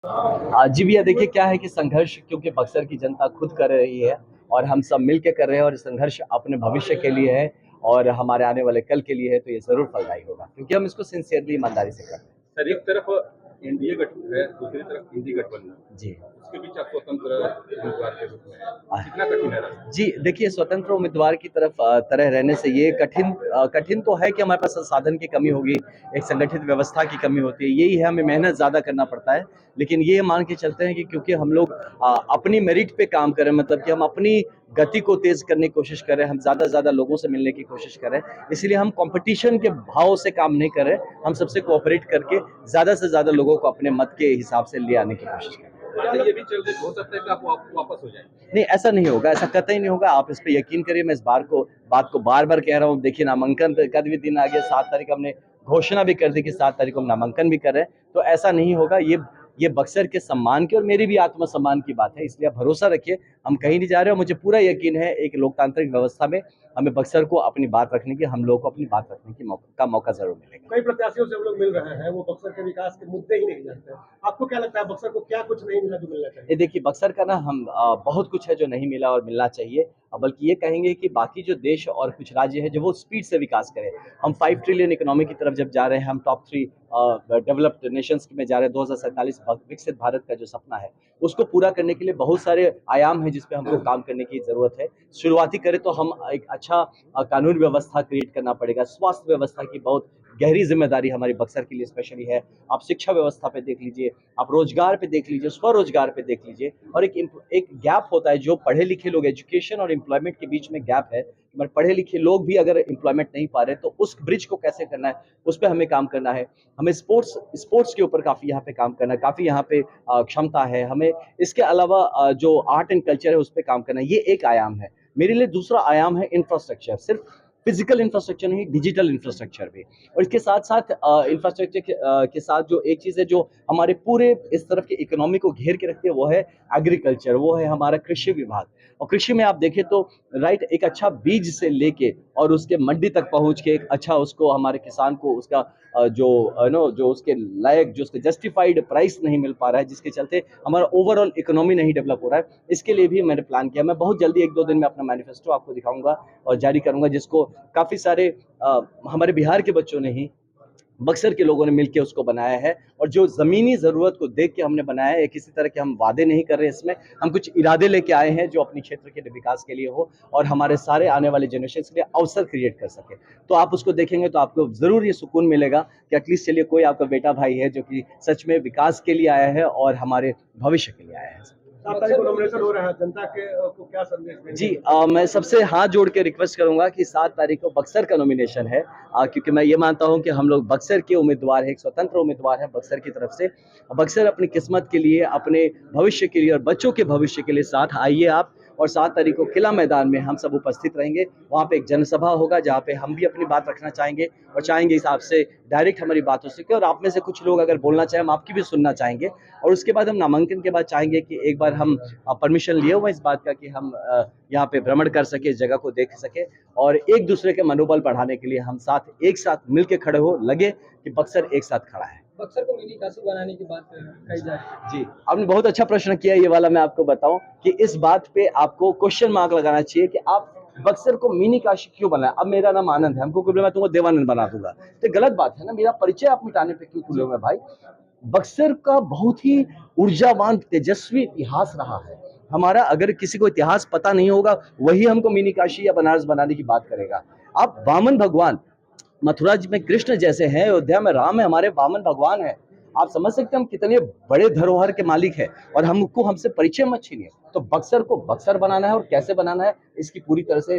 जी भैया, देखिए क्या है कि संघर्ष क्योंकि बक्सर की जनता खुद कर रही है और हम सब मिल के कर रहे हैं और संघर्ष अपने भविष्य के लिए है और हमारे आने वाले कल के लिए है, तो ये जरूर फलदायी होगा क्योंकि हम इसको सिंसियरली ईमानदारी से कर रहे हैं। सर, एक तरफ एनडीए गठ है, दूसरी तरफ इंडी गठबंधन। जी। उसके बीच आप स्वतंत्र उम्मीदवार के रूप में हैं। आ, कितना कठिन है रास्ता? जी देखिए, स्वतंत्र उम्मीदवार की तरफ तरह रहने से ये कठिन तो है कि हमारे पास संसाधन की कमी होगी, एक संगठित व्यवस्था की कमी होती है, यही है, हमें मेहनत ज़्यादा करना पड़ता है। लेकिन ये मान के चलते हैं कि क्योंकि हम लोग अपनी मेरिट पे काम करें, मतलब कि हम अपनी गति को तेज करने की कोशिश करें, हम ज़्यादा से ज़्यादा लोगों से मिलने की कोशिश करें, इसलिए हम कंपटीशन के भाव से काम नहीं कर रहे, हम सबसे कोऑपरेट करके ज़्यादा से ज़्यादा लोगों को अपने मत के हिसाब से ले आने की कोशिश करें। अच्छा, ये भी चल रही हो सकता है कि आप वापस हो जाएं। नहीं, ऐसा नहीं होगा, ऐसा कतई नहीं होगा, आप इस पे यकीन करिए। मैं इस बात को बार-बार कह रहा हूँ। देखिए, नामांकन का भी दिन आ गया, 7 तारीख हमने घोषणा भी कर दी कि 7 तारीख को हम नामांकन भी कर रहे हैं, तो ऐसा नहीं होगा। ये बक्सर के सम्मान की और मेरी भी आत्मसम्मान की बात है, इसलिए आप भरोसा रखिए, हम कहीं नहीं जा रहे और मुझे पूरा यकीन है एक लोकतांत्रिक व्यवस्था में हमें बक्सर को अपनी बात रखने की, हम लोगों को अपनी बात रखने की मौका ज़रूर मिलेगा। कई प्रत्याशियों से हम लोग मिल रहे हैं, वो बक्सर के विकास के मुद्दे ही नहीं जानते। आपको क्या लगता है बक्सर को क्या कुछ नहीं मिला जो मिलना ये चाहिए? देखिए, बक्सर का ना हम बहुत कुछ है जो नहीं मिला और मिलना चाहिए। बल्कि ये कहेंगे कि बाकी जो देश और कुछ राज्य है जो वो स्पीड से विकास करें। हम 5 ट्रिलियन इकोनॉमी की तरफ जब जा रहे हैं, हम टॉप 3 डेवलप्ड नेशंस में जा रहे हैं। 2047 विकसित भारत का जो सपना है, उसको पूरा करने के लिए बहुत सारे आयाम हैं जिस पे हमको काम करने की ज़रूरत है। शुरुआती करें तो हम एक अच्छा कानून व्यवस्था क्रिएट करना पड़ेगा। स्वास्थ्य व्यवस्था की बहुत गहरी ज़िम्मेदारी हमारी बक्सर के लिए स्पेशली है। आप शिक्षा व्यवस्था पे देख लीजिए, आप रोजगार पे देख लीजिए, स्वरोजगार पे देख लीजिए। और एक गैप होता है जो पढ़े लिखे लोग, एजुकेशन और एम्प्लॉयमेंट के बीच में गैप है। मगर पढ़े लिखे लोग भी अगर एम्प्लॉयमेंट नहीं पा रहे तो उस ब्रिज को कैसे करना है, उस पे हमें काम करना है। हमें स्पोर्ट्स के ऊपर काफ़ी यहाँ पे काम करना है, काफ़ी यहाँ पे क्षमता है हमें। इसके अलावा जो आर्ट एंड कल्चर है उस पर काम करना है, ये एक आयाम है। मेरे लिए दूसरा आयाम है इंफ्रास्ट्रक्चर, सिर्फ फिजिकल इंफ्रास्ट्रक्चर नहीं, डिजिटल इंफ्रास्ट्रक्चर भी। और इसके साथ साथ इंफ्रास्ट्रक्चर के साथ जो एक चीज़ है जो हमारे पूरे इस तरफ की इकोनॉमी को घेर के रखती है, वो है एग्रीकल्चर, वो है हमारा कृषि विभाग। और कृषि में आप देखें तो राइट, एक अच्छा बीज से लेके और उसके मंडी तक पहुंच के एक अच्छा उसको हमारे किसान को उसका जो उसके लायक, जो उसके जस्टिफाइड प्राइस नहीं मिल पा रहा है, जिसके चलते हमारा ओवरऑल इकोनॉमी नहीं डेवलप हो रहा है। इसके लिए भी मैंने प्लान किया। मैं बहुत जल्दी 1-2 दिन में अपना मैनिफेस्टो आपको दिखाऊंगा और जारी करूंगा, जिसको काफ़ी सारे हमारे बिहार के बच्चों ने ही, बक्सर के लोगों ने मिलकर उसको बनाया है। और जो ज़मीनी ज़रूरत को देख के हमने बनाया है, किसी तरह के हम वादे नहीं कर रहे हैं इसमें, हम कुछ इरादे लेके आए हैं जो अपने क्षेत्र के विकास के लिए हो और हमारे सारे आने वाले जनरेशन के लिए अवसर क्रिएट कर सके। तो आप उसको देखेंगे तो आपको ज़रूर ये सुकून मिलेगा कि एटलीस्ट चलिए कोई आपका बेटा भाई है जो कि सच में विकास के लिए आया है और हमारे भविष्य के लिए आया है। 7 तारीख को नॉमिनेशन हो रहा है, जनता के को क्या संदेश देंगे? जी, मैं सबसे हाथ जोड़ के रिक्वेस्ट करूंगा कि 7 तारीख को बक्सर का नॉमिनेशन है, क्योंकि मैं ये मानता हूं कि हम लोग बक्सर के उम्मीदवार हैं, एक स्वतंत्र उम्मीदवार हैं बक्सर की तरफ से। बक्सर अपनी किस्मत के लिए, अपने भविष्य के लिए और बच्चों के भविष्य के लिए साथ आइए आप। और 7 तारीख को किला मैदान में हम सब उपस्थित रहेंगे। वहाँ पे एक जनसभा होगा जहाँ पे हम भी अपनी बात रखना चाहेंगे और चाहेंगे इस आपसे डायरेक्ट हमारी बात हो सके, और आप में से कुछ लोग अगर बोलना चाहें, हम आपकी भी सुनना चाहेंगे। और उसके बाद हम नामांकन के बाद चाहेंगे कि एक बार हम परमिशन लिए हुए इस बात का कि हम यहाँ पे भ्रमण कर सके, जगह को देख सके और एक दूसरे के मनोबल बढ़ाने के लिए हम एक साथ मिलके खड़े हो, लगे कि बक्सर एक साथ खड़ा है। बक्सर को मिनी काशी बनाने की बात कही जा रही है। जी, आपने बहुत अच्छा प्रश्न किया ये वाला। मैं आपको बताऊं कि इस बात पे आपको क्वेश्चन मार्क लगाना चाहिए कि आप बक्सर को मिनी काशी क्यों बनाया। अब मेरा नाम आनंद है, हमको मैं तुमको देवानंद बना दूंगा, तो गलत बात है ना। मेरा परिचय आप मिटाने पे क्यों तुले हुए भाई। बक्सर का बहुत ही ऊर्जावान तेजस्वी इतिहास रहा है हमारा। अगर किसी को इतिहास पता नहीं होगा, वही हमको मिनी काशी या बनारस बनाने की बात करेगा। आप वामन भगवान, मथुरा जी में कृष्ण जैसे हैं, अयोध्या में राम है, हमारे वामन भगवान है। आप समझ सकते हैं हम कितने बड़े धरोहर के मालिक हैं और हमसे परिचय मत छीनिए। तो बक्सर को बक्सर बनाना है और कैसे बनाना है, इसकी पूरी तरह से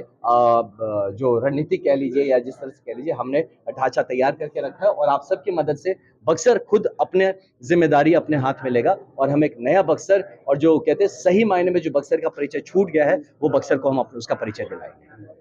जो रणनीति कह लीजिए या जिस तरह से कह लीजिए, हमने ढांचा तैयार करके रखा है। और आप सबकी मदद से बक्सर खुद अपने जिम्मेदारी अपने हाथ में लेगा और हम एक नया बक्सर, और जो कहते हैं सही मायने में जो बक्सर का परिचय छूट गया है, वो बक्सर को हम उसका परिचय दिलाएंगे।